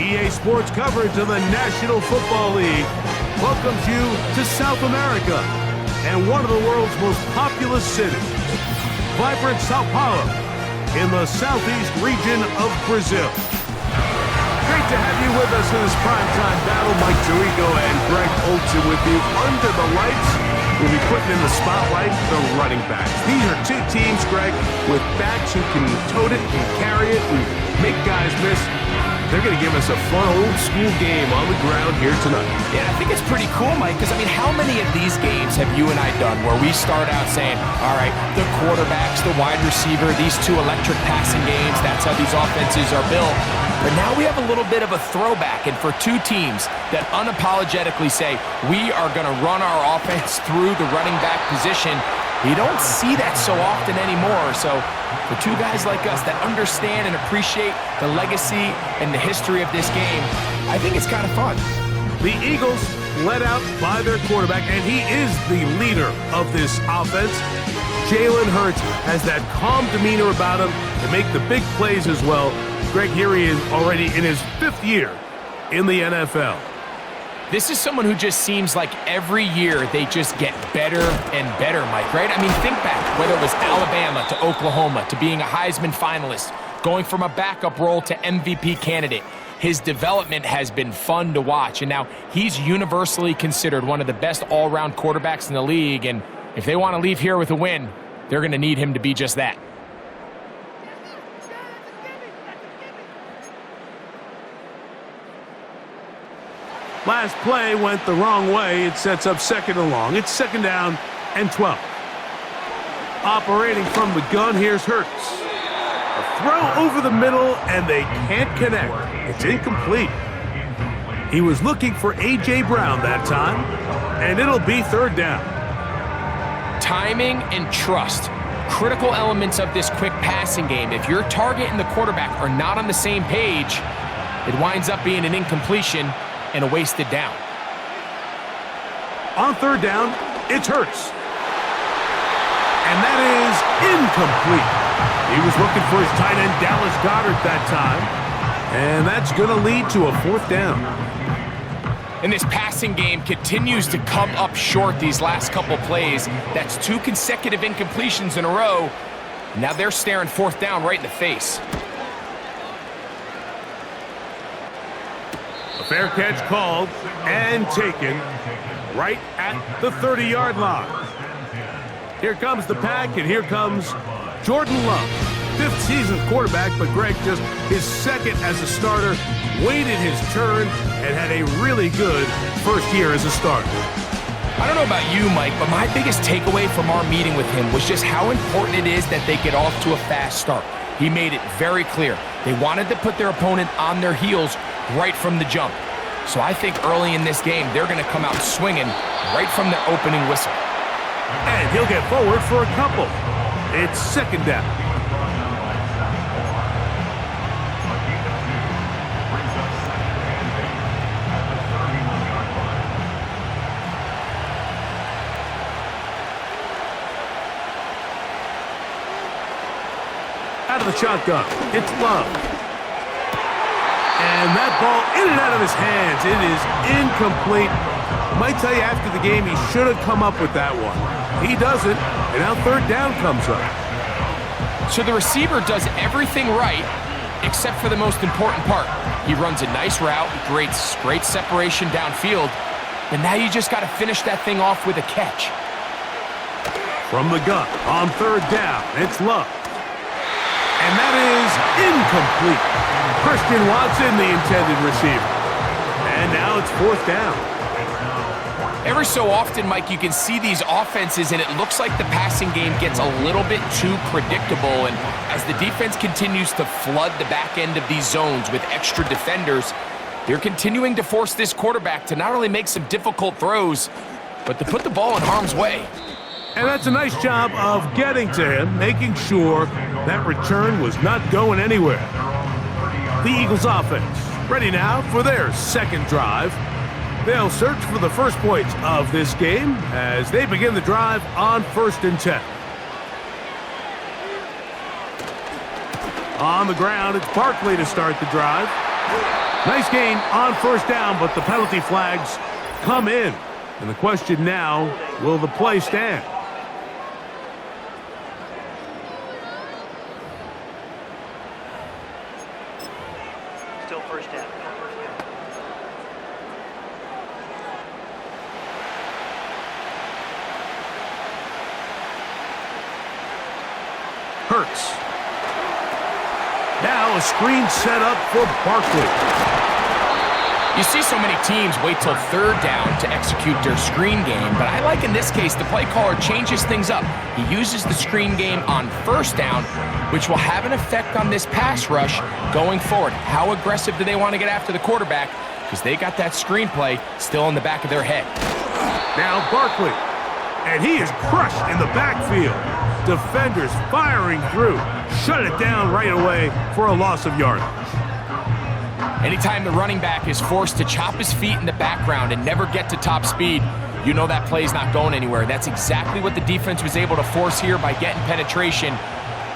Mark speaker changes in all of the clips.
Speaker 1: EA Sports coverage of the National Football League welcomes you to South America and one of the world's most populous cities, vibrant Sao Paulo in the southeast region of Brazil. Great to have you with us in this primetime battle. Mike Tirico and Greg Olsen with you under the lights. We'll be putting in the spotlight the running backs. These are two teams, Greg, with backs who can tote it and carry it and make guys miss. They're going to give us a fun old-school game on the ground here tonight.
Speaker 2: Yeah, I think it's pretty cool, Mike, because, I mean, how many of these games have you and I done where we start out saying, all right, the quarterbacks, the wide receiver, these two electric passing games, that's how these offenses are built. But now we have a little bit of a throwback, and for two teams that unapologetically say, we are going to run our offense through the running back position, you don't see that so often anymore. So for two guys like us that understand and appreciate the legacy and the history of this game, I think it's kind of fun.
Speaker 1: The Eagles led out by their quarterback, and he is the leader of this offense. Jalen Hurts has that calm demeanor about him to make the big plays as well. Greg, here he is already in his 5th year in the NFL.
Speaker 2: This is someone who just seems like every year they just get better and better, Mike, right? I mean, think back, whether it was Alabama to Oklahoma to being a Heisman finalist, going from a backup role to MVP candidate. His development has been fun to watch, and now he's universally considered one of the best all-around quarterbacks in the league, and if they want to leave here with a win, they're going to need him to be just that.
Speaker 1: Last play went the wrong way. It sets up 2nd and long. It's 2nd down and 12. Operating from the gun, here's Hurts. A throw over the middle, and they can't connect. It's incomplete. He was looking for A.J. Brown that time, and it'll be 3rd down.
Speaker 2: Timing and trust, critical elements of this quick passing game. If your target and the quarterback are not on the same page, it winds up being an incompletion and a wasted down.
Speaker 1: On 3rd down, it's Hurts. And that is incomplete. He was looking for his tight end, Dallas Goedert, that time. And that's going to lead to a 4th down.
Speaker 2: And this passing game continues to come up short these last couple plays. That's 2 consecutive incompletions in a row. Now they're staring 4th down right in the face.
Speaker 1: Fair catch called and taken right at the 30-yard line. Here comes the pack, and here comes Jordan Love. 5th season quarterback, but Greg just his 2nd as a starter, waited his turn, and had a really good first year as a starter.
Speaker 2: I don't know about you, Mike, but my biggest takeaway from our meeting with him was just how important it is that they get off to a fast start. He made it very clear. They wanted to put their opponent on their heels right from the jump. So I think early in this game, they're going to come out swinging right from the opening whistle.
Speaker 1: And he'll get forward for a couple. It's 2nd down. Out of the shotgun, it's Love. And that ball in and out of his hands. It is incomplete. I might tell you after the game he should have come up with that one. He doesn't, and now 3rd down comes up.
Speaker 2: So the receiver does everything right except for the most important part. He runs a nice route, great separation downfield, and now you just got to finish that thing off with a catch.
Speaker 1: From the gun on 3rd down, it's Love. And that is incomplete. Christian Watson, the intended receiver. And now it's 4th down.
Speaker 2: Every so often, Mike, you can see these offenses, and it looks like the passing game gets a little bit too predictable. And as the defense continues to flood the back end of these zones with extra defenders, they're continuing to force this quarterback to not only make some difficult throws, but to put the ball in harm's way.
Speaker 1: And that's a nice job of getting to him, making sure that return was not going anywhere. The Eagles offense ready now for their 2nd drive. They'll search for the first points of this game as they begin the drive on 1st and 10. On the ground, it's Barkley to start the drive. Nice gain on first down, but the penalty flags come in. And the question now, will the play stand?
Speaker 3: Still first down.
Speaker 1: Hurts. Now a screen set up for Barkley.
Speaker 2: You see so many teams wait till third down to execute their screen game, but I like in this case the play caller changes things up. He uses the screen game on first down, which will have an effect on this pass rush going forward. How aggressive do they want to get after the quarterback? Because they got that screen play still in the back of their head.
Speaker 1: Now Barkley. And he is crushed in the backfield. Defenders firing through. Shut it down right away for a loss of yardage.
Speaker 2: Anytime the running back is forced to chop his feet in the background and never get to top speed, you know that play's not going anywhere. That's exactly what the defense was able to force here by getting penetration.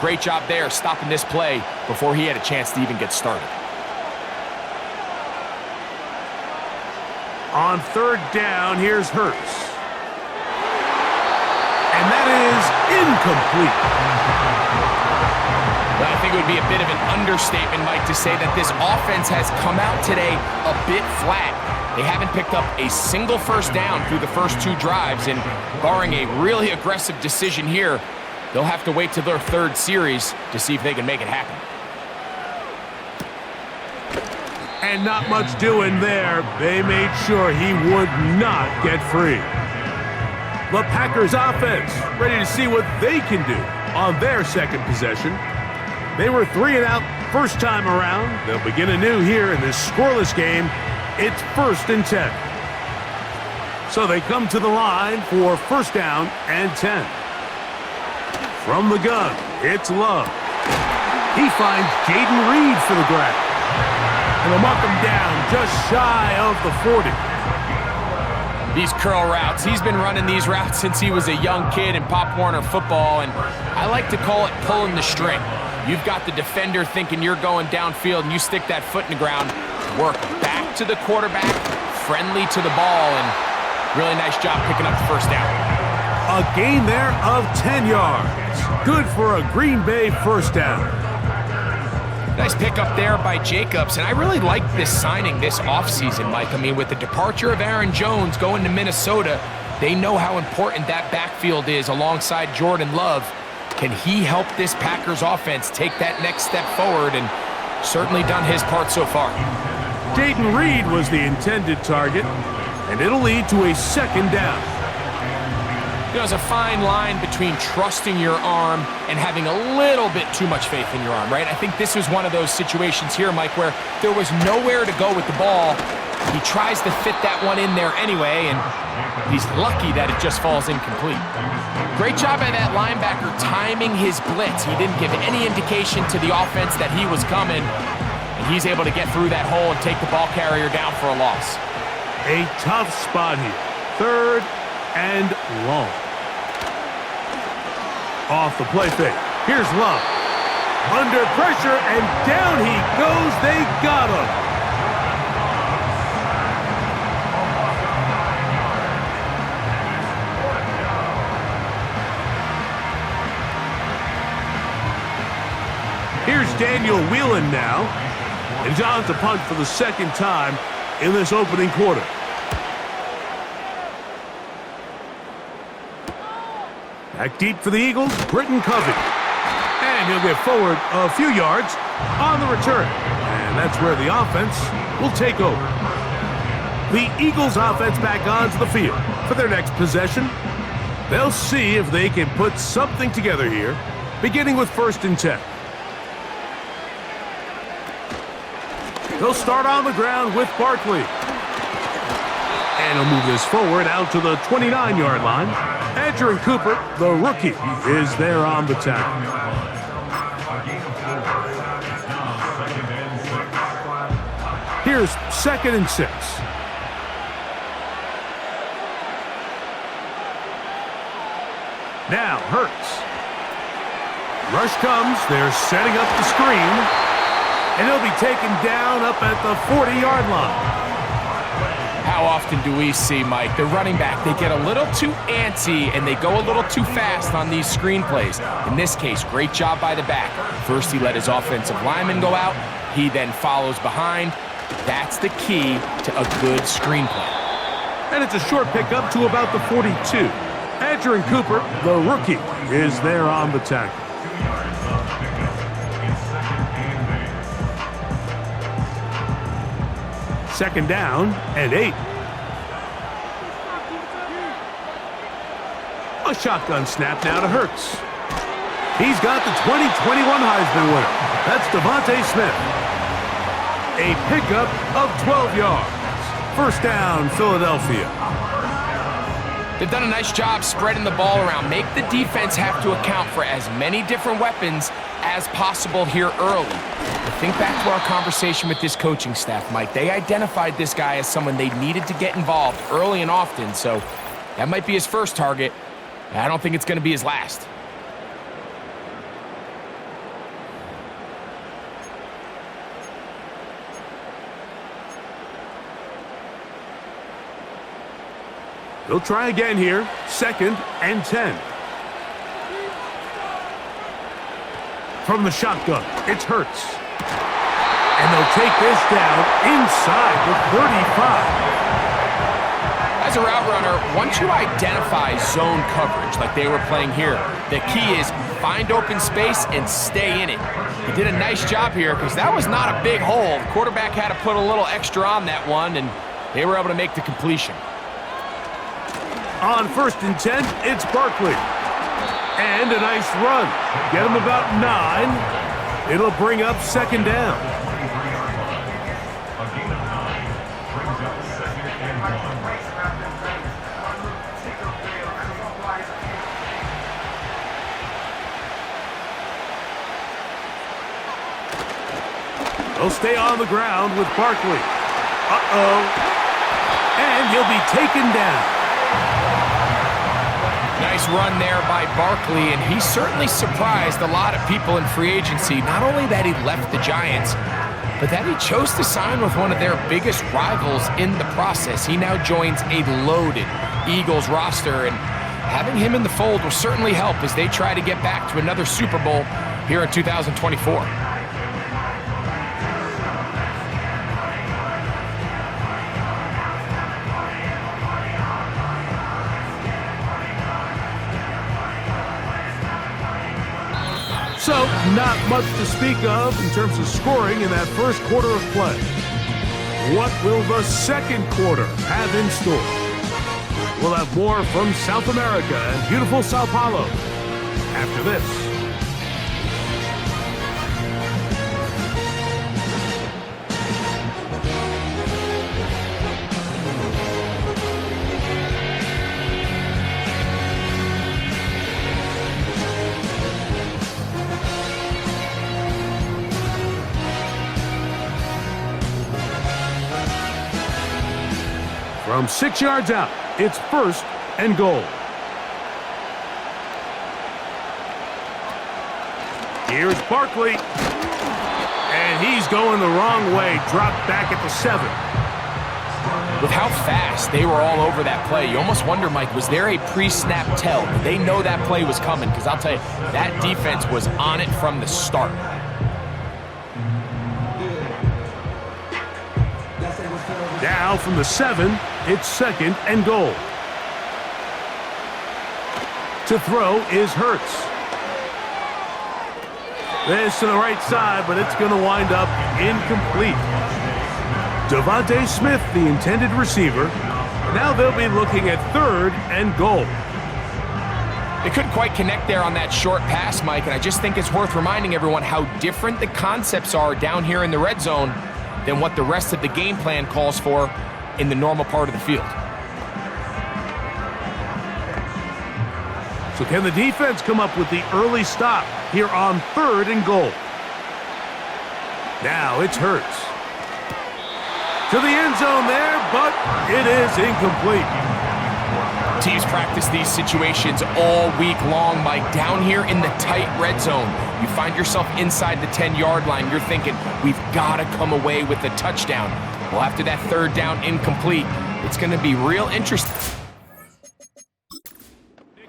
Speaker 2: Great job there stopping this play before he had a chance to even get started.
Speaker 1: On third down, here's Hurts. And that is incomplete.
Speaker 2: Well, I think it would be a bit of an understatement, Mike, to say that this offense has come out today a bit flat. They haven't picked up a single first down through the first two drives, and barring a really aggressive decision here, they'll have to wait till their third series to see if they can make it happen.
Speaker 1: And not much doing there. They made sure he would not get free. The Packers offense ready to see what they can do on their second possession. They were 3 and out first time around. They'll begin anew here in this scoreless game. It's 1st and 10. So they come to the line for first down and 10. From the gun, it's Love. He finds Jaden Reed for the grab. And they'll mark him down just shy of the 40.
Speaker 2: These curl routes, he's been running these routes since he was a young kid in Pop Warner football, and I like to call it pulling the string. You've got the defender thinking you're going downfield, and you stick that foot in the ground, work back to the quarterback, friendly to the ball, and really nice job picking up the first down.
Speaker 1: A gain there of 10 yards. Good for a Green Bay first down.
Speaker 2: Nice pickup there by Jacobs, and I really like this signing this offseason, Mike. I mean, with the departure of Aaron Jones going to Minnesota, they know how important that backfield is alongside Jordan Love. Can he help this Packers offense take that next step forward? And certainly done his part so far.
Speaker 1: Jaden Reed was the intended target, and it'll lead to a second down.
Speaker 2: You know, there's a fine line between trusting your arm and having a little bit too much faith in your arm, right? I think this was one of those situations here, Mike, where there was nowhere to go with the ball. He tries to fit that one in there anyway, and he's lucky that it just falls incomplete. Great job by that linebacker timing his blitz. He didn't give any indication to the offense that he was coming, and he's able to get through that hole and take the ball carrier down for a loss.
Speaker 1: A tough spot here. 3rd and long. Off the play fake. Here's Love. Under pressure, and down he goes. They got him. Here's Daniel Whelan now. And John's a punt for the second time in this opening quarter. Back deep for the Eagles, Britton Covey. And he'll get forward a few yards on the return. And that's where the offense will take over. The Eagles offense back onto the field for their next possession. They'll see if they can put something together here, beginning with 1st and 10. They'll start on the ground with Barkley. And he'll move this forward out to the 29-yard line. Andrew Cooper, the rookie, is there on the tackle. Here's 2nd and 6. Now Hurts. Rush comes. They're setting up the screen. And he'll be taken down up at the 40-yard line.
Speaker 2: How often do we see, Mike, the running back, they get a little too antsy and they go a little too fast on these screen plays. In this case, great job by the back. First, he let his offensive lineman go out. He then follows behind. That's the key to a good screen play.
Speaker 1: And it's a short pickup to about the 42. Andrew Cooper, the rookie, is there on the tackle. Second down and 8. A shotgun snap now to Hurts. He's got the 2021 Heisman winner. That's DeVonta Smith. A pickup of 12 yards. First down, Philadelphia.
Speaker 2: They've done a nice job spreading the ball around. Make the defense have to account for as many different weapons as possible here early. But think back to our conversation with this coaching staff, Mike. They identified this guy as someone they needed to get involved early and often, so that might be his first target. I don't think it's going to be his last.
Speaker 1: They'll try again here. Second and 10. From the shotgun, it's Hurts. And they'll take this down inside the 35.
Speaker 2: As a route runner, once you identify zone coverage like they were playing here, the key is find open space and stay in it. He did a nice job here because that was not a big hole. The quarterback had to put a little extra on that one, and they were able to make the completion.
Speaker 1: On first and 10, it's Barkley. And a nice run. Get him about 9. It'll bring up second down. They'll stay on the ground with Barkley. And he'll be taken down.
Speaker 2: Nice run there by Barkley, and he certainly surprised a lot of people in free agency. Not only that he left the Giants, but that he chose to sign with one of their biggest rivals in the process. He now joins a loaded Eagles roster, and having him in the fold will certainly help as they try to get back to another Super Bowl here in 2024.
Speaker 1: So, not much to speak of in terms of scoring in that first quarter of play. What will the second quarter have in store? We'll have more from South America and beautiful Sao Paulo after this. From 6 yards out, it's first and goal. Here's Barkley. And he's going the wrong way. Dropped back at the 7.
Speaker 2: With how fast they were all over that play, you almost wonder, Mike, was there a pre-snap tell? Did they know that play was coming? Because I'll tell you, that defense was on it from the start.
Speaker 1: Now from the 7, it's second and goal. To throw is Hurts. This to the right side, but it's going to wind up incomplete. DeVonta Smith, the intended receiver. Now they'll be looking at third and goal.
Speaker 2: They couldn't quite connect there on that short pass, Mike, and I just think it's worth reminding everyone how different the concepts are down here in the red zone than what the rest of the game plan calls for in the normal part of the field.
Speaker 1: So can the defense come up with the early stop here on third and goal? Now it's Hurts. To the end zone there, but it is incomplete.
Speaker 2: Teams practice these situations all week long, Mike. Down here in the tight red zone, you find yourself inside the 10-yard line. You're thinking, we've got to come away with a touchdown. Well, after that third down incomplete, it's going to be real interesting.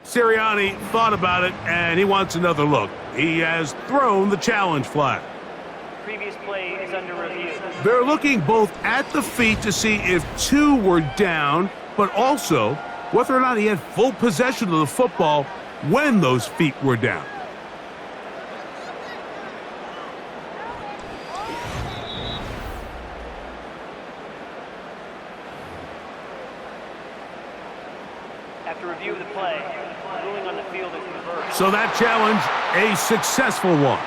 Speaker 1: Sirianni thought about it, and he wants another look. He has thrown the challenge flag.
Speaker 3: Previous play is under review.
Speaker 1: They're looking both at the feet to see if two were down, but also whether or not he had full possession of the football when those feet were down.
Speaker 3: After review of the play, ruling on the field is reversed.
Speaker 1: So that challenge, a successful one.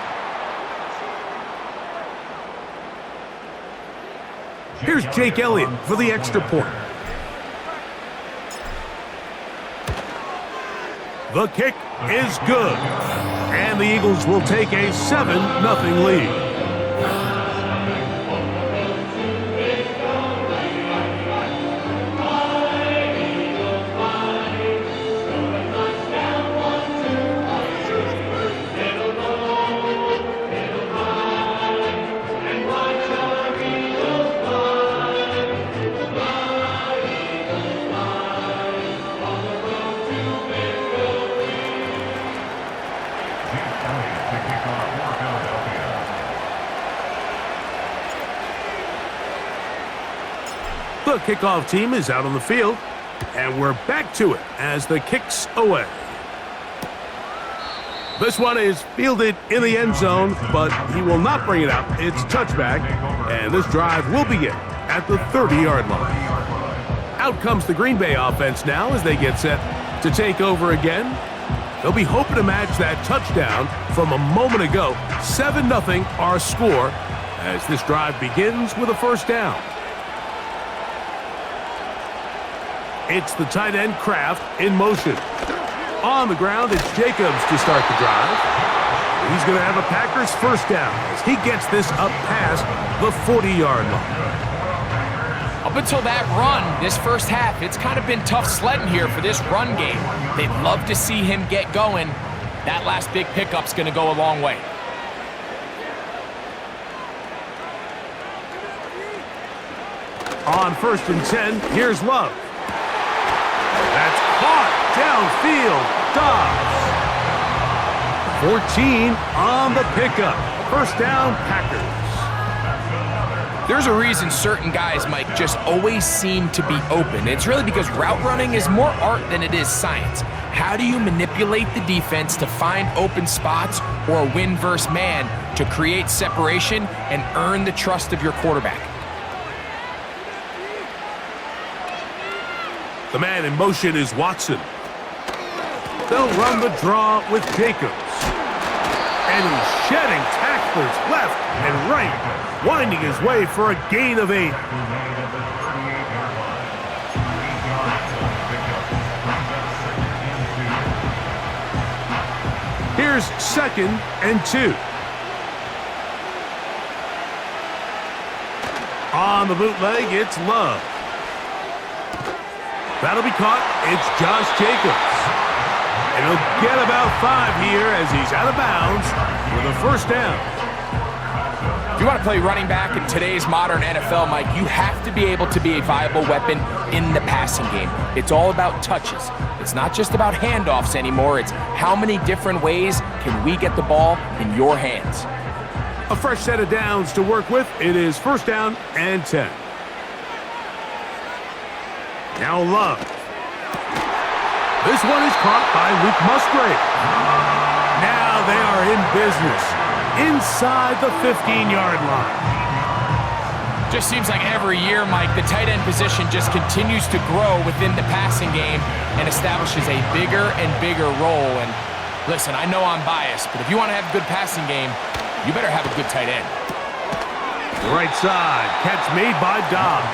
Speaker 1: Here's Jake Elliott for the extra point. The kick is good, and the Eagles will take a 7-0 lead. The kickoff team is out on the field, and we're back to it as the kick's away. This one is fielded in the end zone, but he will not bring it up. It's touchback, and this drive will begin at the 30-yard line. Out comes the Green Bay offense now as they get set to take over again. They'll be hoping to match that touchdown from a moment ago. 7-0 our score as this drive begins with a first down. It's the tight end Kraft in motion. On the ground, it's Jacobs to start the drive. He's going to have a Packers first down as he gets this up past the 40-yard line.
Speaker 2: Up until that run, this first half, it's kind of been tough sledding here for this run game. They'd love to see him get going. That last big pickup's going to go a long way.
Speaker 1: On 1st and 10, here's Love. That's caught downfield. Dobbs. 14 on the pickup. First down, Packers.
Speaker 2: There's a reason certain guys, Mike, just always seem to be open. It's really because route running is more art than it is science. How do you manipulate the defense to find open spots or a win versus man to create separation and earn the trust of your quarterback?
Speaker 1: The man in motion is Watson. They'll run the draw with Jacobs. And he's shedding tacklers left and right, winding his way for a gain of 8. Here's 2nd and 2. On the bootleg, it's Love. That'll be caught. It's Josh Jacobs. And he'll get about 5 here as he's out of bounds with a first down.
Speaker 2: If you want to play running back in today's modern NFL, Mike, you have to be able to be a viable weapon in the passing game. It's all about touches. It's not just about handoffs anymore. It's how many different ways can we get the ball in your hands.
Speaker 1: A fresh set of downs to work with. It is first down and 10. Now Love. This one is caught by Luke Musgrave. Now they are in business inside the 15-yard line.
Speaker 2: Just seems like every year, Mike, the tight end position just continues to grow within the passing game and establishes a bigger and bigger role. And listen, I know I'm biased, but if you want to have a good passing game, you better have a good tight end.
Speaker 1: Right side, catch made by Dobbs.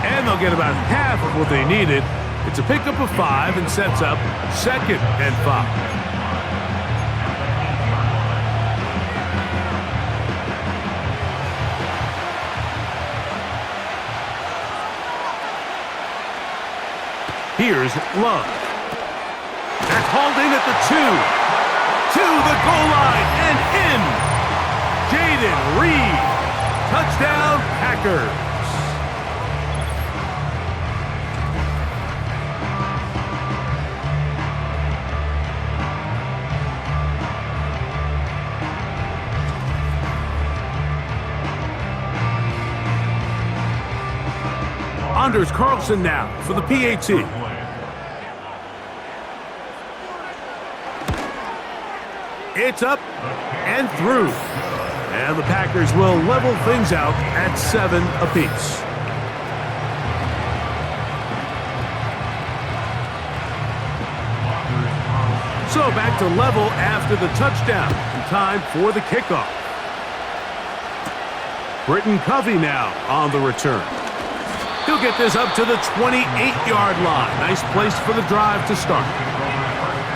Speaker 1: And they'll get about half of what they needed. It's a pickup of 5 and sets up 2nd and 5. Here's Love. That's holding at the 2. To the goal line and in. Jaden Reed. Touchdown, Packers. Anders Carlson now for the PAT. It's up and through. And the Packers will level things out at 7 apiece. So back to level after the touchdown. Time for the kickoff. Britton Covey now on the return. He'll get this up to the 28-yard line. Nice place for the drive to start.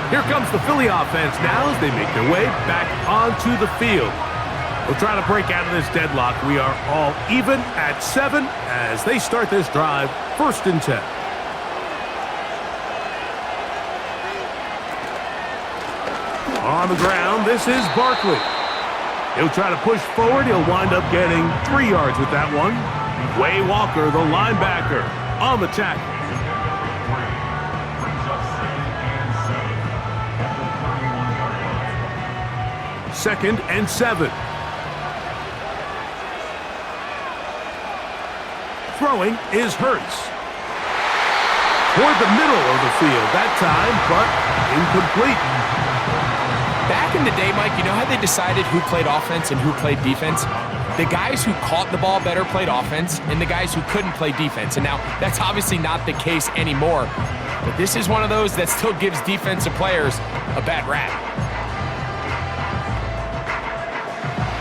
Speaker 1: Here comes the Philly offense now as they make their way back onto the field. They'll try to break out of this deadlock. We are all even at 7 as they start this drive, 1st and 10. On the ground, this is Barkley. He'll try to push forward. He'll wind up getting 3 yards with that one. Way Walker, the linebacker, on the tackle. Second and 7. Throwing is Hurts. Toward the middle of the field that time, but incomplete.
Speaker 2: Back in the day, Mike, you know how they decided who played offense and who played defense? The guys who caught the ball better played offense, and the guys who couldn't play defense. And now, that's obviously not the case anymore. But this is one of those that still gives defensive players a bad rap.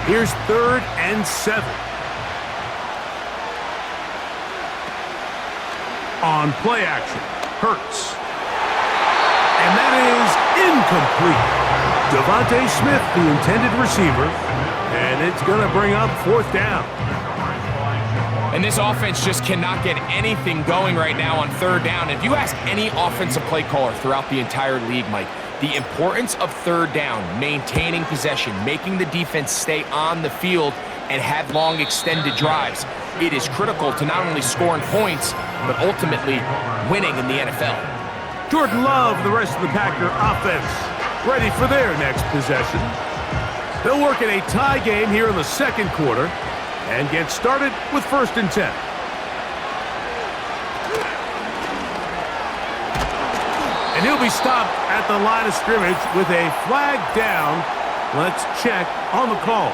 Speaker 1: Here's 3rd and 7. On play action, Hurts. And that is incomplete. Devontae Smith, the intended receiver, and it's going to bring up 4th down.
Speaker 2: And this offense just cannot get anything going right now on 3rd down. If you ask any offensive play caller throughout the entire league, Mike, the importance of 3rd down, maintaining possession, making the defense stay on the field and have long extended drives, it is critical to not only scoring points, but ultimately winning in the NFL.
Speaker 1: Jordan Love, the rest of the Packer offense, ready for their next possession. They'll work in a tie game here in the 2nd quarter and get started with 1st and 10. And he'll be stopped at the line of scrimmage with a flag down. Let's check on the call.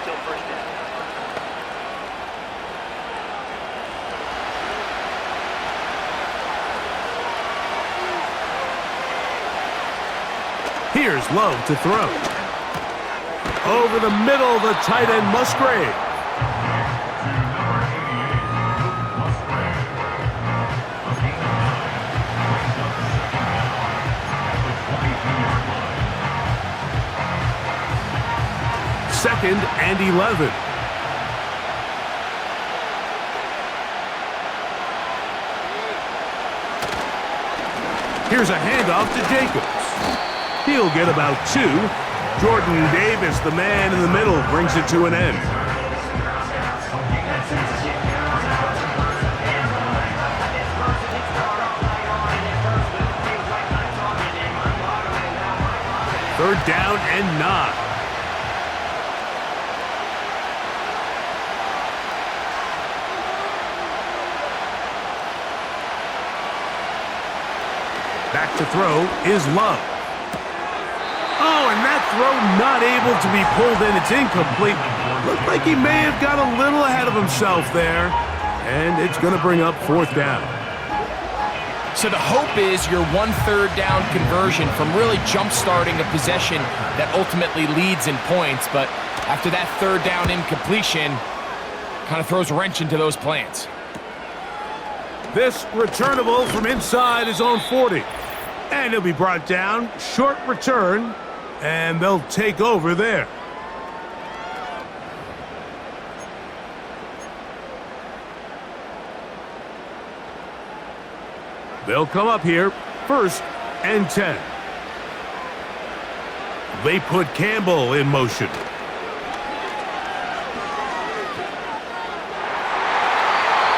Speaker 3: Still 1st down.
Speaker 1: Here's Love to throw. Over the middle, the tight end Musgrave. Second and 11. Here's a handoff to Jacobs. He'll get about 2. Jordan Davis, the man in the middle, brings it to an end. Third down and 9. Back to throw is Love. Oh, and that throw not able to be pulled in. It's incomplete. Looked like he may have got a little ahead of himself there. And it's going to bring up 4th down.
Speaker 2: So the hope is your 1/3 down conversion from really jump-starting a possession that ultimately leads in points. But after that 3rd down incompletion, kind of throws a wrench into those plans.
Speaker 1: This returnable from inside his own 40. And he'll be brought down. Short return. And they'll take over there. They'll come up here, 1st and 10. They put Campbell in motion.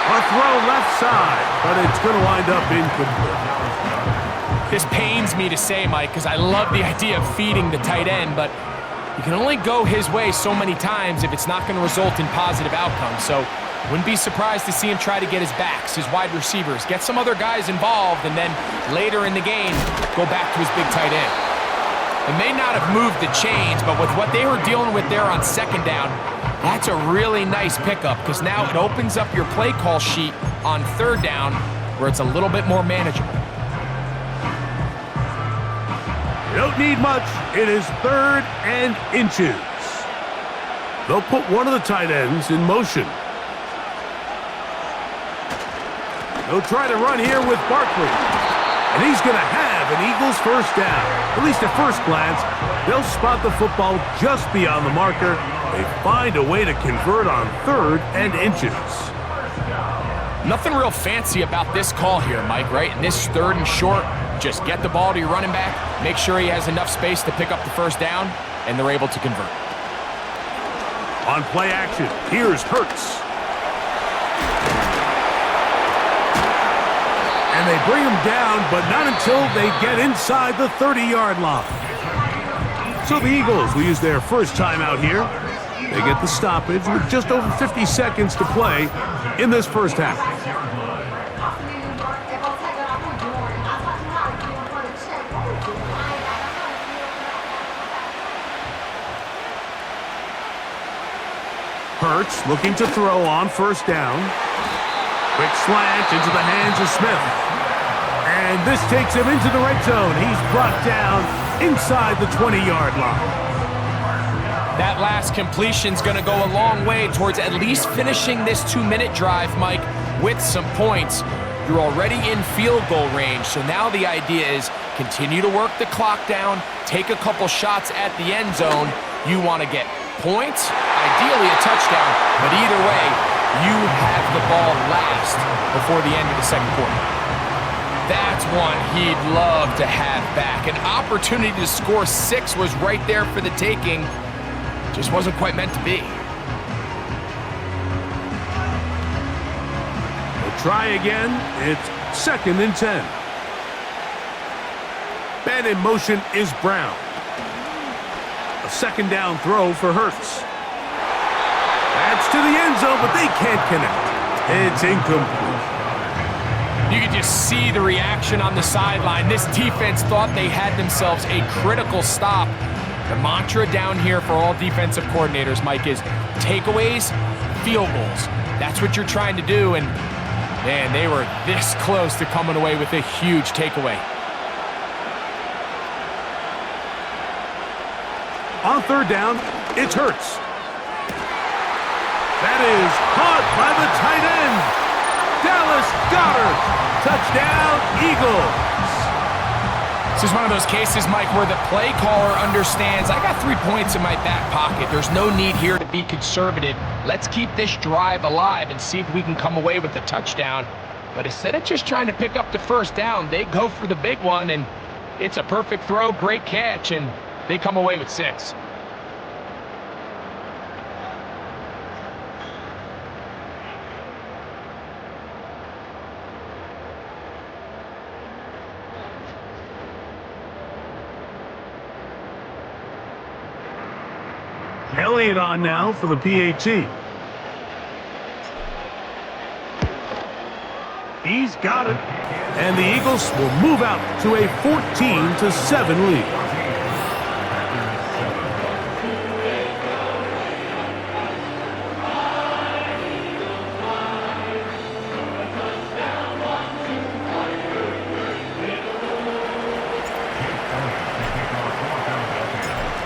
Speaker 1: A throw left side, but it's going to wind up incomplete.
Speaker 2: This pains me to say, Mike, because I love the idea of feeding the tight end, but you can only go his way so many times if it's not going to result in positive outcomes. So wouldn't be surprised to see him try to get his backs, his wide receivers, get some other guys involved, and then later in the game, go back to his big tight end. It may not have moved the chains, but with what they were dealing with there on 2nd down, that's a really nice pickup because now it opens up your play call sheet on 3rd down where it's a little bit more manageable.
Speaker 1: You don't need much. It is 3rd and inches. They'll put one of the tight ends in motion. They'll try to run here with Barkley. And he's going to have an Eagles 1st down. At least at first glance, they'll spot the football just beyond the marker. They find a way to convert on 3rd and inches.
Speaker 2: Nothing real fancy about this call here, Mike, right? In this 3rd and short, just get the ball to your running back, make sure he has enough space to pick up the 1st down, and they're able to convert.
Speaker 1: On play action, here's Hurts. And they bring him down, but not until they get inside the 30-yard line. So the Eagles will use their first time out here. They get the stoppage with just over 50 seconds to play in this 1st half. Hurts looking to throw on 1st down. Quick slant into the hands of Smith. And this takes him into the red zone. He's brought down inside the 20-yard line.
Speaker 2: That last completion's going to go a long way towards at least finishing this 2-minute drive, Mike, with some points. You're already in field goal range, so now the idea is continue to work the clock down, take a couple shots at the end zone. You want to get points, ideally a touchdown, but either way, you have the ball last before the end of the 2nd quarter. That's one he'd love to have back. An opportunity to score 6 was right there for the taking. Just wasn't quite meant to be.
Speaker 1: We'll try again. It's 2nd and 10. And in motion is Brown. A 2nd down throw for Hurts. That's to the end zone, but they can't connect. It's incomplete.
Speaker 2: You can just see the reaction on the sideline. This defense thought they had themselves a critical stop. The mantra down here for all defensive coordinators, Mike, is takeaways, field goals. That's what you're trying to do, and man, they were this close to coming away with a huge takeaway.
Speaker 1: On 3rd down, it's Hurts. That is caught by the tight end. Dallas Goedert. Touchdown, Eagles.
Speaker 2: This is one of those cases, Mike, where the play caller understands, I got 3 points in my back pocket. There's no need here to be conservative. Let's keep this drive alive and see if we can come away with a touchdown. But instead of just trying to pick up the 1st down, they go for the big one, and it's a perfect throw, great catch, and they come away with 6.
Speaker 1: Elliott on now for the PAT. He's got it. And the Eagles will move out to a 14-7 lead.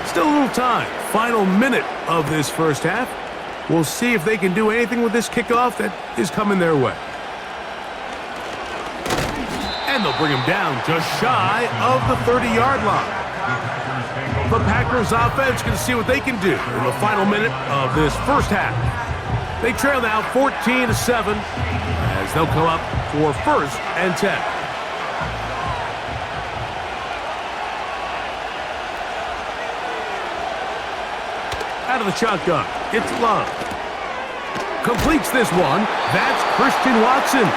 Speaker 1: Still a little time. Final minute of this 1st half. We'll see if they can do anything with this kickoff that is coming their way. And they'll bring him down just shy of the 30-yard line. The Packers offense can see what they can do in the final minute of this first half. They trail now 14-7 as they'll come up for 1st and 10. Out of the shotgun, it's Love. Completes this one. That's Christian Watson.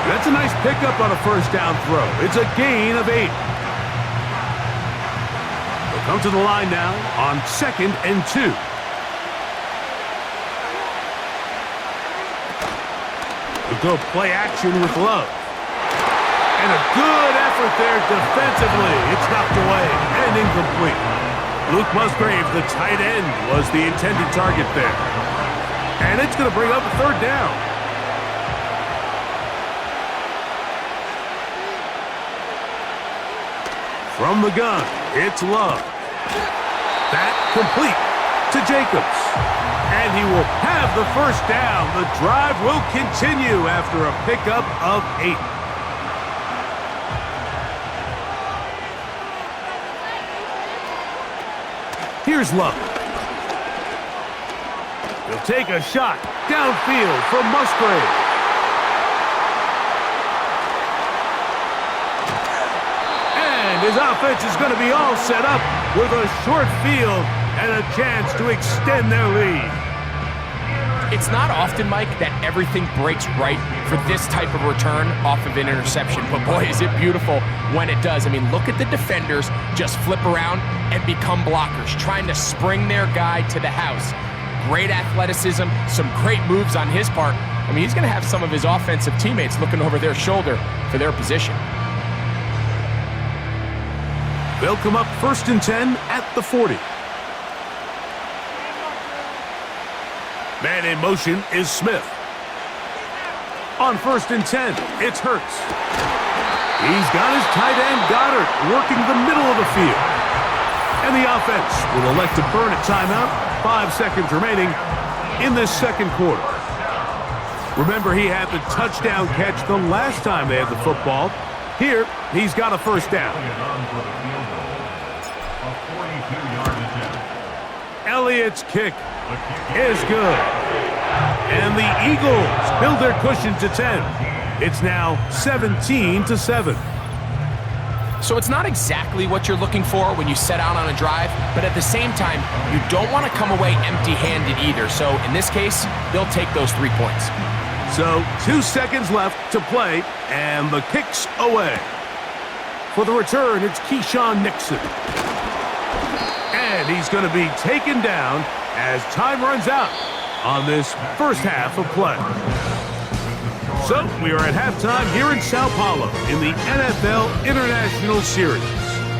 Speaker 1: That's a nice pickup on a first down throw. It's a gain of 8. They'll come to the line now on 2nd and 2. They'll go play action with Love. And a good effort there defensively. It's knocked away and incomplete. Luke Musgrave, the tight end, was the intended target there. And it's going to bring up a 3rd down. From the gun, it's Love. That complete to Jacobs. And he will have the 1st down. The drive will continue after a pickup of 8. Here's Love. He'll take a shot downfield from Musgrave. And his offense is going to be all set up with a short field and a chance to extend their lead.
Speaker 2: It's not often, Mike, that everything breaks right for this type of return off of an interception. But boy, is it beautiful when it does. I mean, look at the defenders just flip around and become blockers, trying to spring their guy to the house. Great athleticism, some great moves on his part. I mean, he's going to have some of his offensive teammates looking over their shoulder for their position.
Speaker 1: They'll come up 1st and 10 at the 40. Man in motion is Smith. On 1st and 10, it's Hurts. He's got his tight end Goddard working the middle of the field. And the offense will elect to burn a timeout. 5 seconds remaining in this 2nd quarter. Remember, he had the touchdown catch the last time they had the football. Here, he's got a 1st down. Elliott's kick is good. And the Eagles build their cushion to 10. It's now 17-7.
Speaker 2: So it's not exactly what you're looking for when you set out on a drive, but at the same time, you don't want to come away empty-handed either. So in this case, they'll take those 3 points.
Speaker 1: So 2 seconds left to play, and the kick's away. For the return, it's Keyshawn Nixon. And he's going to be taken down as time runs out on this first half of play. So we are at halftime here in Sao Paulo in the NFL International Series.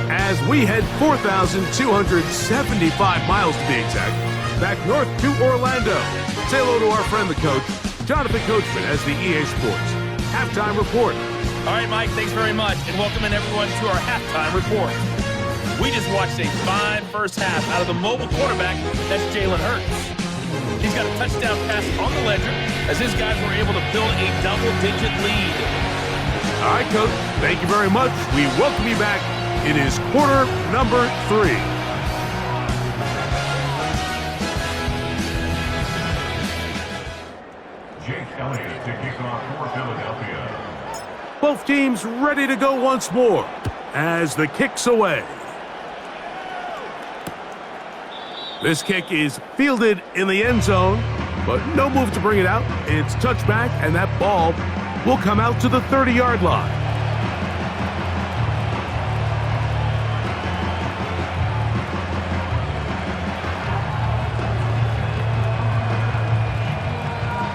Speaker 1: As we head 4,275 miles to be exact, back north to Orlando. Say hello to our friend, the coach, Jonathan Coachman, as the EA Sports Halftime Report.
Speaker 4: All right, Mike, thanks very much, and welcoming everyone to our Halftime Report. We just watched a fine first half out of the mobile quarterback, that's Jalen Hurts. He's got a touchdown pass on the ledger as his guys were able to build a double-digit lead.
Speaker 1: All right, Coach, thank you very much. We welcome you back. It is quarter number 3.
Speaker 5: Jake Elliott to kick off for Philadelphia.
Speaker 1: Both teams ready to go once more as the kick's away. This kick is fielded in the end zone, but no move to bring it out. It's touchback, and that ball will come out to the 30-yard line.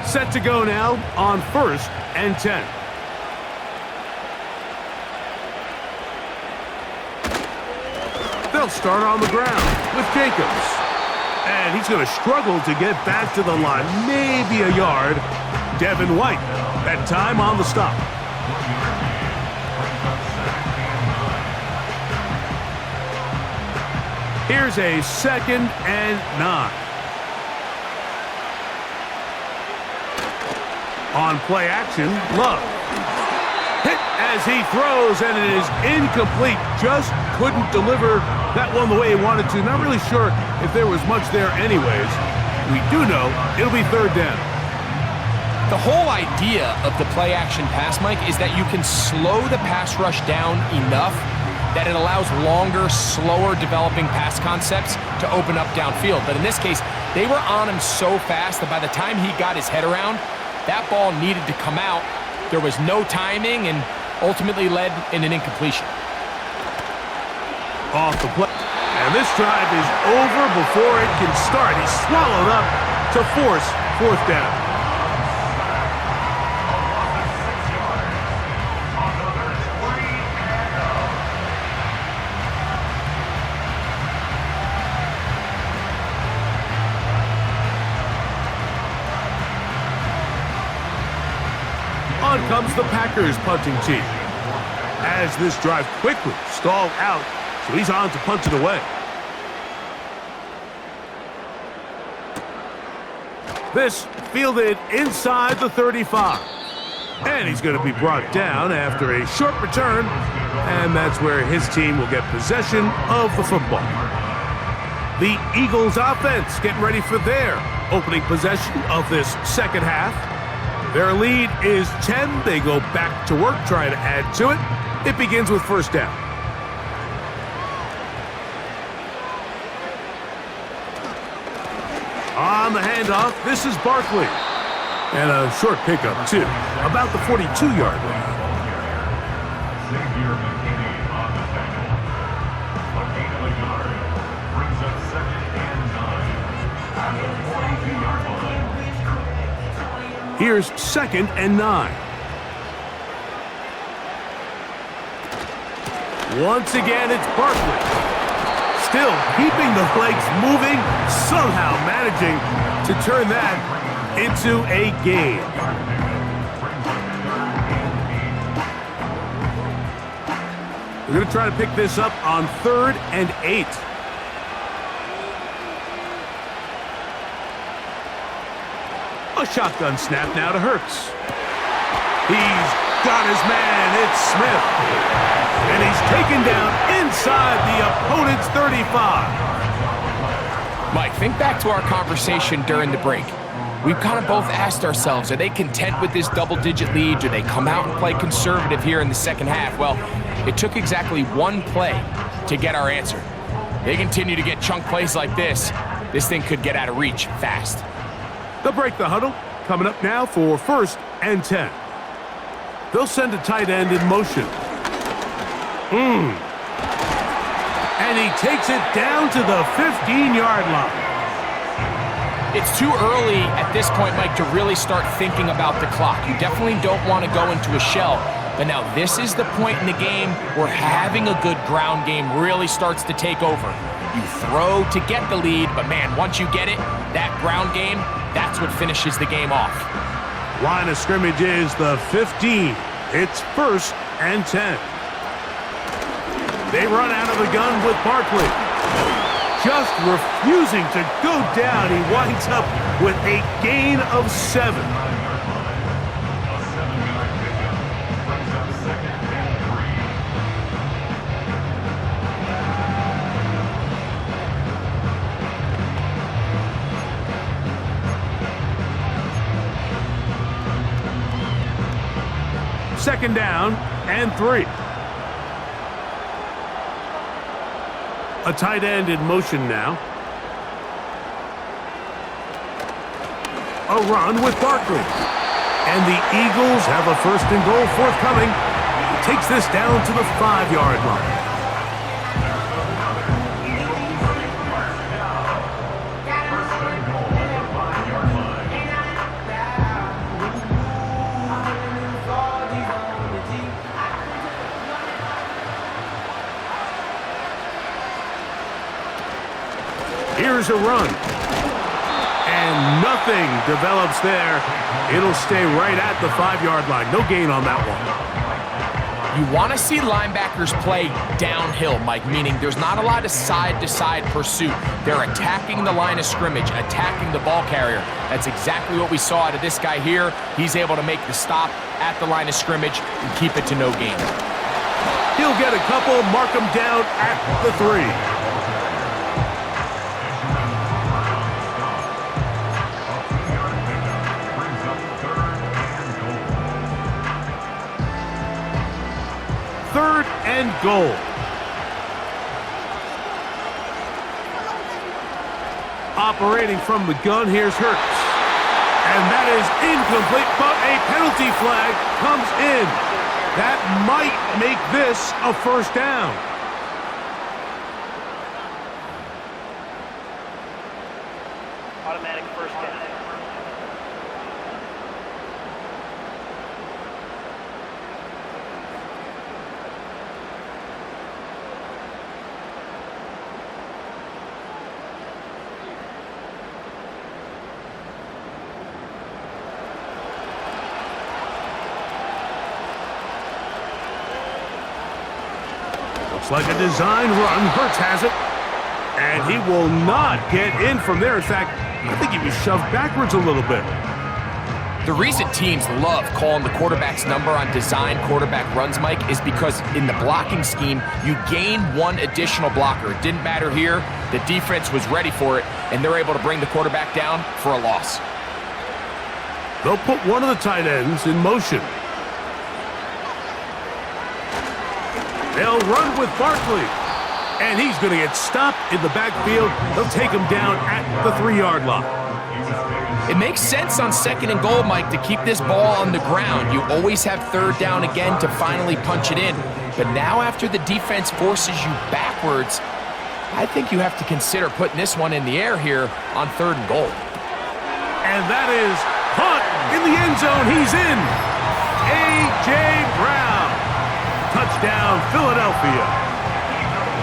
Speaker 1: Set to go now on 1st and 10. They'll start on the ground with Jacobs. And he's going to struggle to get back to the line, maybe a yard. Devin White, that time on the stop. Here's a 2nd and 9. On play action, Love. Hit and as he throws, and it is incomplete. Just couldn't deliver that one the way he wanted to. Not really sure if there was much there anyways. We do know it'll be third down.
Speaker 2: The whole idea of the play-action pass, Mike, is that you can slow the pass rush down enough that it allows longer, slower developing pass concepts to open up downfield. But in this case, they were on him so fast that by the time he got his head around, that ball needed to come out. There was no timing and ultimately led in an incompletion.
Speaker 1: Off the play. And this drive is over before it can start. He's swallowed up to force fourth down. On comes the Packers punting team. As this drive quickly stalled out, so he's on to punt it away. This fielded inside the 35. And he's going to be brought down after a short return, and that's where his team will get possession of the football. The Eagles offense getting ready for their opening possession of this second half. Their lead is 10. They go back to work, trying to add to it. It begins with first down. On the handoff, this is Barkley. And a short pickup, too, about the 42-yard line.
Speaker 5: Xavier McKinney on the tackle. A gain of a yard brings up 2nd and 9 at the 42-yard line.
Speaker 1: Here's 2nd and 9. Once again, it's Barkley. Still keeping the legs moving, somehow managing to turn that into a gain. We're going to try to pick this up on 3rd and 8. A shotgun snap now to Hurts. He's got his man. It's Smith. And he's taken down inside the opponent's 35.
Speaker 2: Mike, think back to our conversation during the break. We've kind of both asked ourselves, are they content with this double-digit lead? Do they come out and play conservative here in the second half? Well, it took exactly one play to get our answer. They continue to get chunk plays like this. This thing could get out of reach fast.
Speaker 1: They'll break the huddle. Coming up now for 1st and 10. They'll send a tight end in motion. And he takes it down to the 15-yard line.
Speaker 2: It's too early at this point, Mike, to really start thinking about the clock. You definitely don't want to go into a shell. But now this is the point in the game where having a good ground game really starts to take over. You throw to get the lead, but man, once you get it, that ground game, that's what finishes the game off.
Speaker 1: Line of scrimmage is the 15. It's 1st and 10. They run out of the gun with Barkley. Just refusing to go down. He winds up with a gain of 7. Second down and 3. A tight end in motion now. A run with Barkley. And the Eagles have a 1st and goal forthcoming. Takes this down to the 5-yard line. Here's a run. And nothing develops there. It'll stay right at the 5-yard line. No gain on that one.
Speaker 2: You want to see linebackers play downhill, Mike, meaning there's not a lot of side-to-side pursuit. They're attacking the line of scrimmage, attacking the ball carrier. That's exactly what we saw out of this guy here. He's able to make the stop at the line of scrimmage and keep it to no gain.
Speaker 1: He'll get a couple, mark him down at the 3. Third and goal. Operating from the gun, here's Hurts. And that is incomplete, but a penalty flag comes in. That might make this a first down.
Speaker 3: Automatic first down.
Speaker 1: Looks like a design run. Hurts has it. And he will not get in from there. In fact, I think he was shoved backwards a little bit.
Speaker 2: The reason teams love calling the quarterback's number on design quarterback runs, Mike, is because in the blocking scheme, you gain one additional blocker. It didn't matter here. The defense was ready for it, and they're able to bring the quarterback down for a loss.
Speaker 1: They'll put one of the tight ends in motion. They'll run with Barkley. And he's going to get stopped in the backfield. They'll take him down at the 3-yard line.
Speaker 2: It makes sense on 2nd and goal, Mike, to keep this ball on the ground. You always have 3rd down again to finally punch it in. But now after the defense forces you backwards, I think you have to consider putting this one in the air here on 3rd and goal.
Speaker 1: And that is Hunt in the end zone. He's in. A.J. Brown. Touchdown, Philadelphia.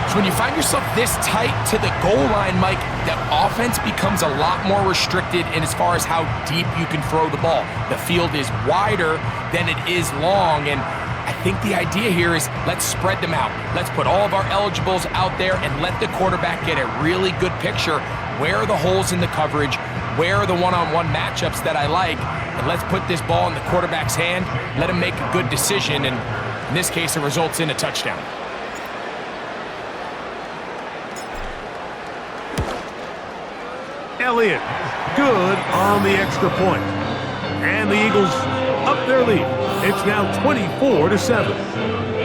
Speaker 2: So when you find yourself this tight to the goal line, Mike, the offense becomes a lot more restricted in as far as how deep you can throw the ball. The field is wider than it is long, and I think the idea here is let's spread them out. Let's put all of our eligibles out there and let the quarterback get a really good picture. Where are the holes in the coverage? Where are the one-on-one matchups that I like? And let's put this ball in the quarterback's hand, let him make a good decision, and in this case, it results in a touchdown.
Speaker 1: Elliott, good on the extra point. And the Eagles up their lead. It's now 24-7.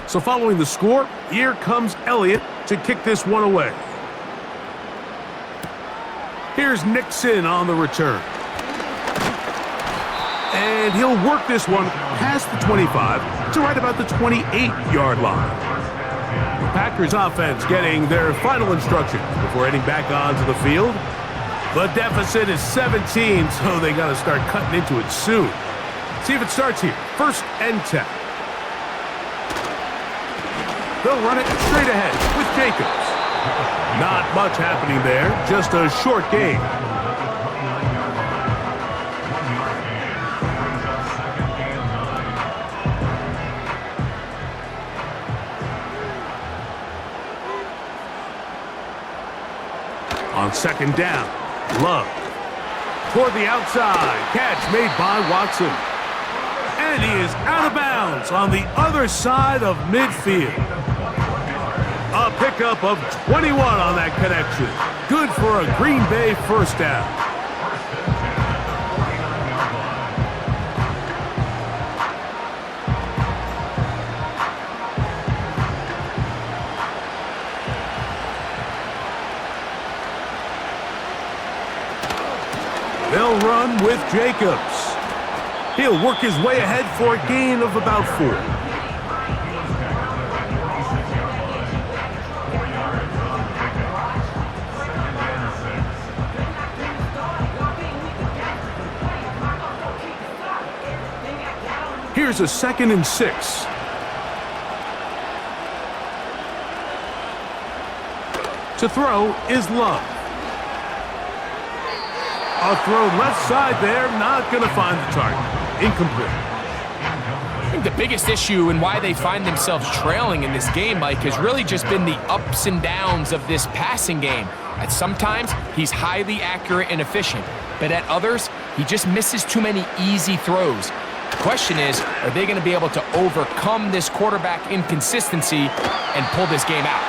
Speaker 1: So following the score, here comes Elliott to kick this one away. Here's Nixon on the return. And he'll work this one past the 25 to right about the 28-yard line. The Packers offense getting their final instructions before heading back onto the field. The deficit is 17, so they got to start cutting into it soon. See if it starts here. 1st and 10. They'll run it straight ahead with Jacobs. Not much happening there, just a short gain. On 2nd down, Love. Toward the outside, catch made by Watson. And he is out of bounds on the other side of midfield. A pickup of 21 on that connection. Good for a Green Bay first down. They'll run with Jacobs. He'll work his way ahead for a gain of about 4. Here's a 2nd and 6. To throw is Love. A throw left side there, not going to find the target. Incomplete.
Speaker 2: I think the biggest issue and why they find themselves trailing in this game, Mike, has really just been the ups and downs of this passing game. At sometimes, he's highly accurate and efficient, but at others, he just misses too many easy throws. The question is, are they going to be able to overcome this quarterback inconsistency and pull this game out?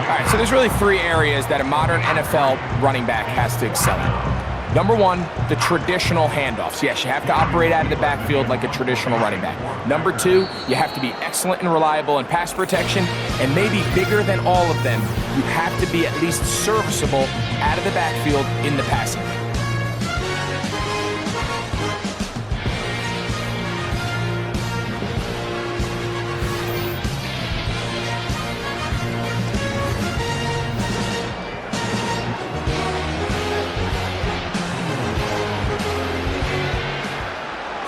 Speaker 2: All right, so there's really 3 areas that a modern NFL running back has to excel at. Number 1, the traditional handoffs. Yes, you have to operate out of the backfield like a traditional running back. Number 2, you have to be excellent and reliable in pass protection, and maybe bigger than all of them, you have to be at least serviceable out of the backfield in the passing game.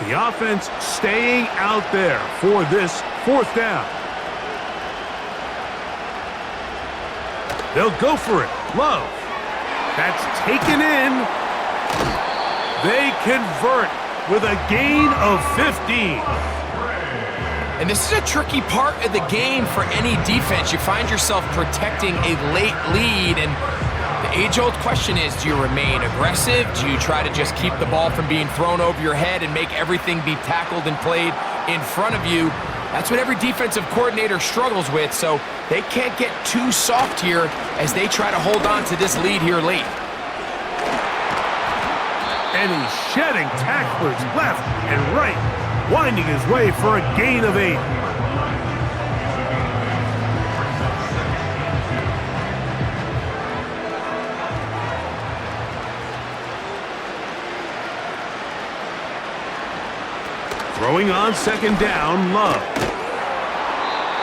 Speaker 1: The offense staying out there for this 4th down. They'll go for it. Love. That's taken in. They convert with a gain of 15.
Speaker 2: And this is a tricky part of the game for any defense. You find yourself protecting a late lead, and the age-old question is, do you remain aggressive? Do you try to just keep the ball from being thrown over your head and make everything be tackled and played in front of you? That's what every defensive coordinator struggles with, so they can't get too soft here as they try to hold on to this lead here late.
Speaker 1: And he's shedding tacklers left and right, winding his way for a gain of 8. Throwing on 2nd down, Love.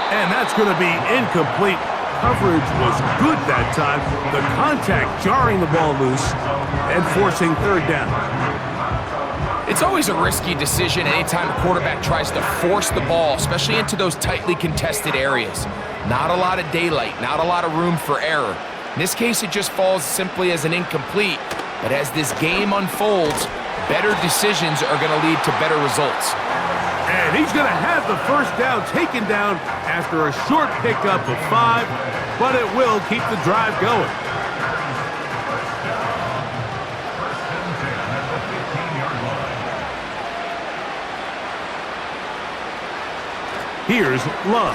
Speaker 1: And that's going to be incomplete. Coverage was good that time. The contact jarring the ball loose and forcing 3rd down.
Speaker 2: It's always a risky decision anytime a quarterback tries to force the ball, especially into those tightly contested areas. Not a lot of daylight, not a lot of room for error. In this case, it just falls simply as an incomplete. But as this game unfolds, better decisions are going to lead to better results.
Speaker 1: And he's going to have the 1st down taken down after a short pickup of 5, but it will keep the drive going. Here's Love.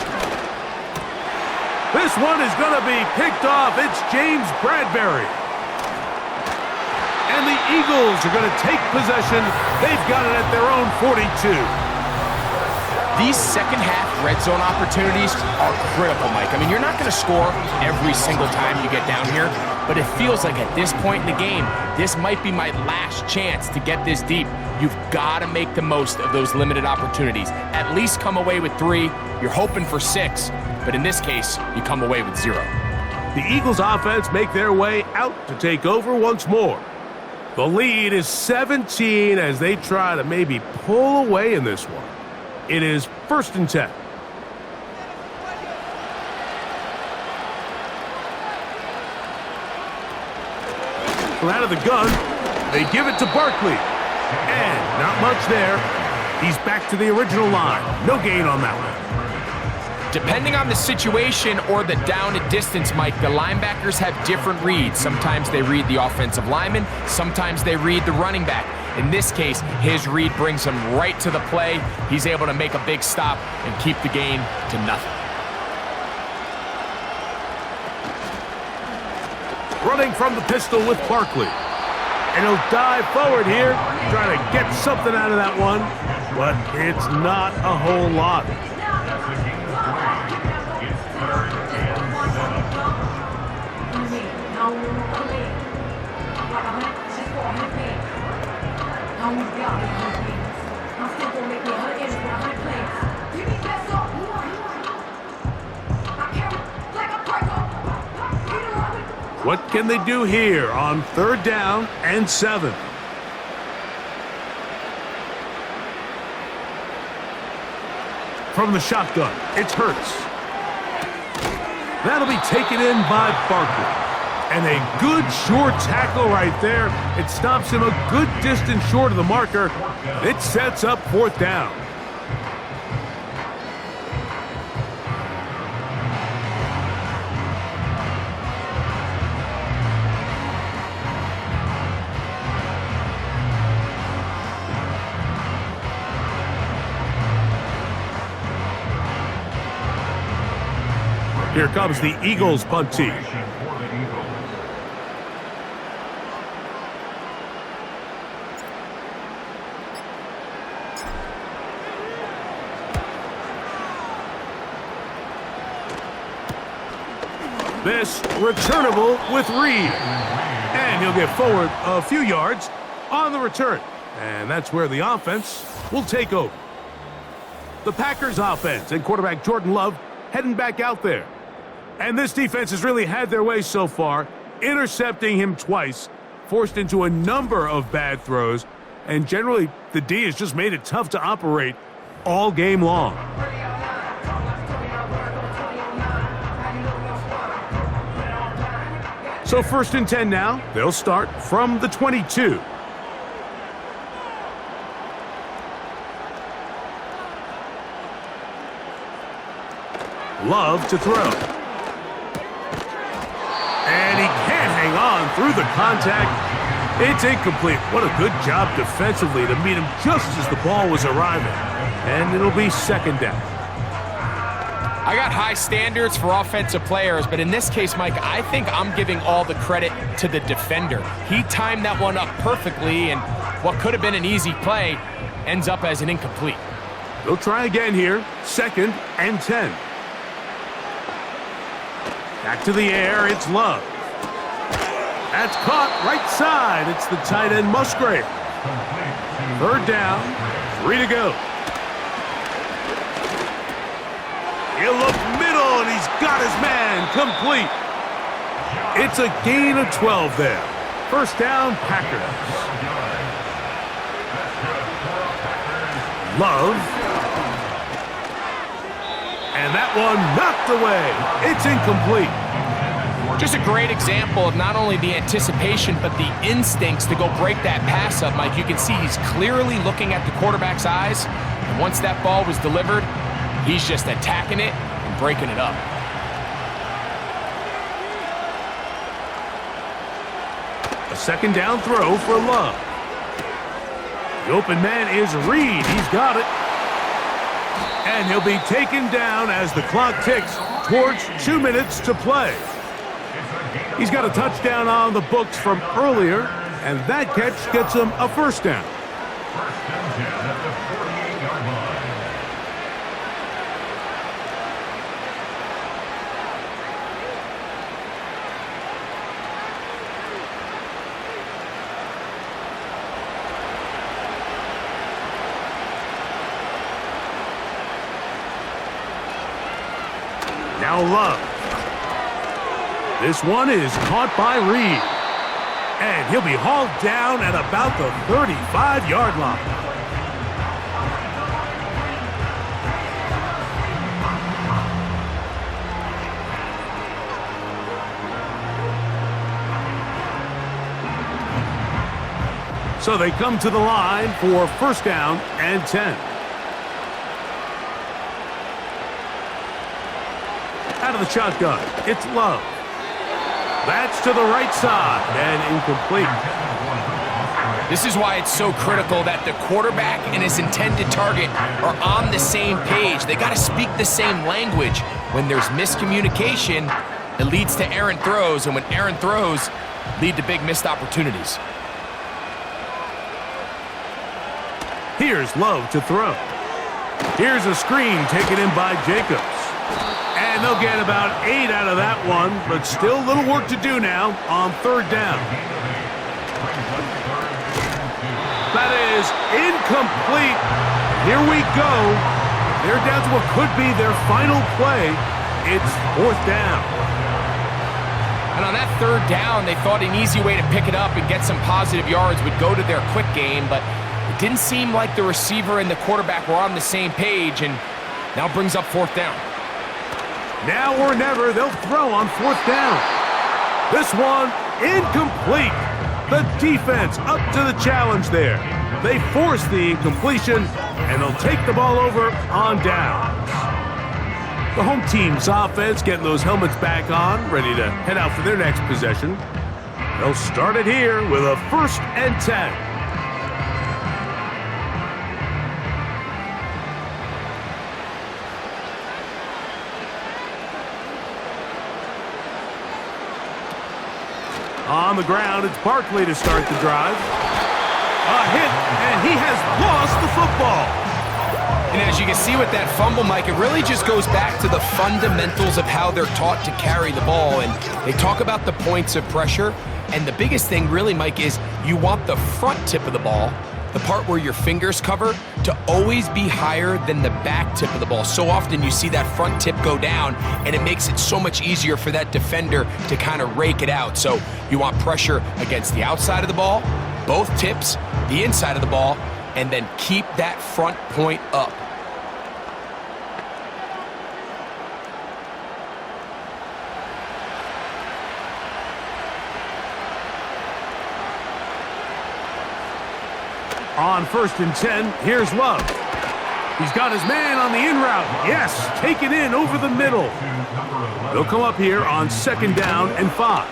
Speaker 1: This one is going to be picked off. It's James Bradbury. And the Eagles are going to take possession. They've got it at their own 42.
Speaker 2: These second-half red zone opportunities are critical, Mike. I mean, you're not going to score every single time you get down here, but it feels like at this point in the game, this might be my last chance to get this deep. You've got to make the most of those limited opportunities. At least come away with 3. You're hoping for 6, but in this case, you come away with 0.
Speaker 1: The Eagles offense make their way out to take over once more. The lead is 17 as they try to maybe pull away in this one. It is 1st and 10. From out of the gun, they give it to Barkley. And not much there. He's back to the original line. No gain on that one.
Speaker 2: Depending on the situation or the down and distance, Mike, the linebackers have different reads. Sometimes they read the offensive lineman. Sometimes they read the running back. In this case, his read brings him right to the play. He's able to make a big stop and keep the gain to nothing.
Speaker 1: Running from the pistol with Barkley. And he'll dive forward here, trying to get something out of that one. But it's not a whole lot. What can they do here on 3rd down and 7? from the shotgun. It's Hurts. That'll be taken in by Barkley. And a good short tackle right there. It stops him a good distance short of the marker. It sets up 4th down. Here comes the Eagles punt team. This returnable with Reed. And he'll get forward a few yards on the return. And that's where the offense will take over. The Packers offense and quarterback Jordan Love heading back out there. And this defense has really had their way so far, intercepting him twice, forced into a number of bad throws, and generally the D has just made it tough to operate all game long. So 1st and 10 now. They'll start from the 22. Love to throw. And he can't hang on through the contact. It's incomplete. What a good job defensively to meet him just as the ball was arriving. And it'll be 2nd down.
Speaker 2: I got high standards for offensive players, but in this case, Mike, I think I'm giving all the credit to the defender. He timed that one up perfectly, and what could have been an easy play ends up as an incomplete.
Speaker 1: They'll try again here. 2nd and 10. Back to the air, it's Love. That's caught right side. It's the tight end Musgrave. 3rd down, 3 to go. He'll look middle, and he's got his man complete. It's a gain of 12 there. 1st down, Packers. Love. And that one knocked away. It's incomplete.
Speaker 2: Just a great example of not only the anticipation, but the instincts to go break that pass up, Mike. You can see he's clearly looking at the quarterback's eyes. And once that ball was delivered, he's just attacking it and breaking it up.
Speaker 1: A 2nd down throw for Love. The open man is Reed. He's got it. And he'll be taken down as the clock ticks towards 2 minutes to play. He's got a touchdown on the books from earlier, and that catch gets him a 1st down.
Speaker 5: 1st and 10 at the 48-yard line.
Speaker 1: Now Love. This one is caught by Reed. And he'll be hauled down at about the 35-yard line. So they come to the line for 1st down and 10. Out of the shotgun, it's Love. That's to the right side and incomplete.
Speaker 2: This is why it's so critical that the quarterback and his intended target are on the same page. They got to speak the same language. When there's miscommunication, it leads to errant throws, and when errant throws lead to big missed opportunities.
Speaker 1: Here's Love to throw. Here's a screen taken in by Jacobs. And they'll get about 8 out of that one, but still a little work to do now on 3rd down. That is incomplete. Here we go. They're down to what could be their final play. It's 4th down.
Speaker 2: And on that 3rd down, they thought an easy way to pick it up and get some positive yards would go to their quick game, but it didn't seem like the receiver and the quarterback were on the same page, and Now brings up 4th down.
Speaker 1: Now or never, they'll throw on 4th down. This one, incomplete. The defense up to the challenge there. They force the incompletion, and they'll take the ball over on down. The home team's offense getting those helmets back on, ready to head out for their next possession. They'll start it here with a 1st and 10. On the ground, it's Barkley to start the drive. A hit, and he has lost the football.
Speaker 2: And as you can see with that fumble, Mike, it really just goes back to the fundamentals of how they're taught to carry the ball. And they talk about the points of pressure. And the biggest thing really, Mike, is you want the front tip of the ball, the part where your fingers cover, to always be higher than the back tip of the ball. So often you see that front tip go down, and it makes it so much easier for that defender to kind of rake it out. So you want pressure against the outside of the ball, both tips, the inside of the ball, and then keep that front point up.
Speaker 1: On 1st and 10, here's Love. He's got his man on the in route. Yes, take it in over the middle. They'll come up here on 2nd down and 5.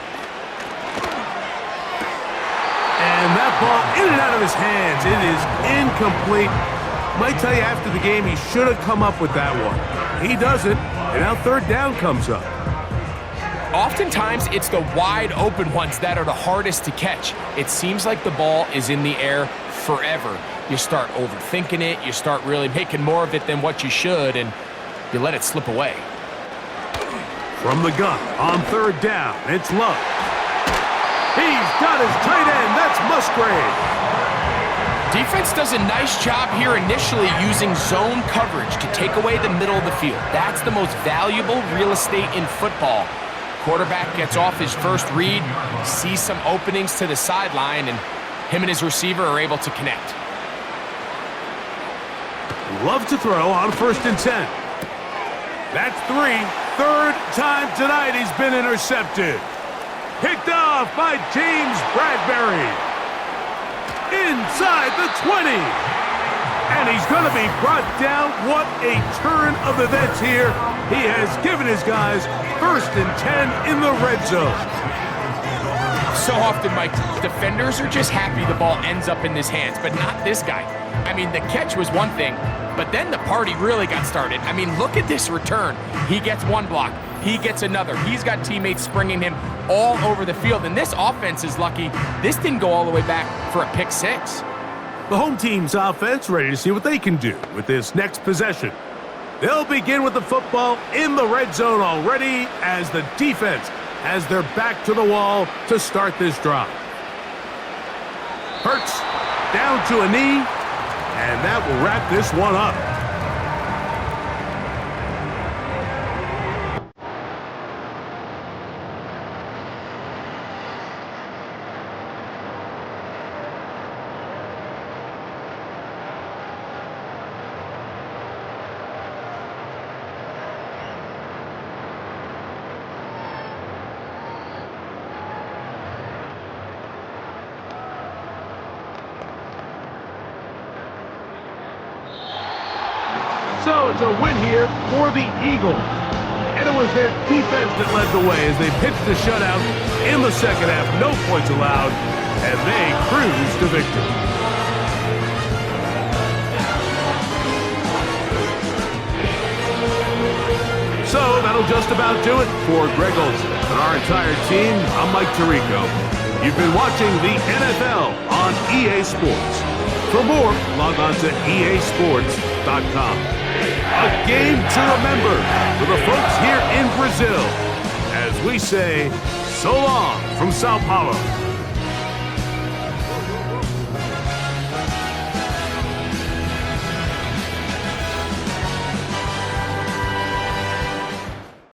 Speaker 1: And that ball in and out of his hands. It is incomplete. Might tell you after the game he should have come up with that one. He doesn't, and now 3rd down comes up.
Speaker 2: Oftentimes, it's the wide open ones that are the hardest to catch. It seems like the ball is in the air forever. You start overthinking it, you start really making more of it than what you should, and you let it slip away.
Speaker 1: From the gun, on 3rd down, it's Love. He's got his tight end, that's Musgrave.
Speaker 2: Defense does a nice job here initially using zone coverage to take away the middle of the field. That's the most valuable real estate in football. Quarterback gets off his first read, sees some openings to the sideline, and him and his receiver are able to connect.
Speaker 1: Love to throw on 1st and 10. That's 3. 3rd time tonight he's been intercepted. Picked off by James Bradbury. Inside the 20. And he's going to be brought down. What a turn of events here. He has given his guys 1st and 10 in the red zone.
Speaker 2: So often, Mike, defenders are just happy the ball ends up in his hands, but not this guy. I mean, the catch was one thing, but then the party really got started. I mean, look at this return. He gets one block. He gets another. He's got teammates springing him all over the field, and this offense is lucky this didn't go all the way back for a pick 6.
Speaker 1: The home team's offense ready to see what they can do with this next possession. They'll begin with the football in the red zone already as the defense has their back to the wall to start this drive. Hurts down to a knee, and that will wrap this one up. So it's a win here for the Eagles. And it was their defense that led the way as they pitched the shutout in the second half. No points allowed, and they cruised to victory. So that'll just about do it for Greg Olsen and our entire team. I'm Mike Tirico. You've been watching the NFL on EA Sports. For more, log on to easports.com. A game to remember for the folks here in Brazil as we say so long from Sao Paulo.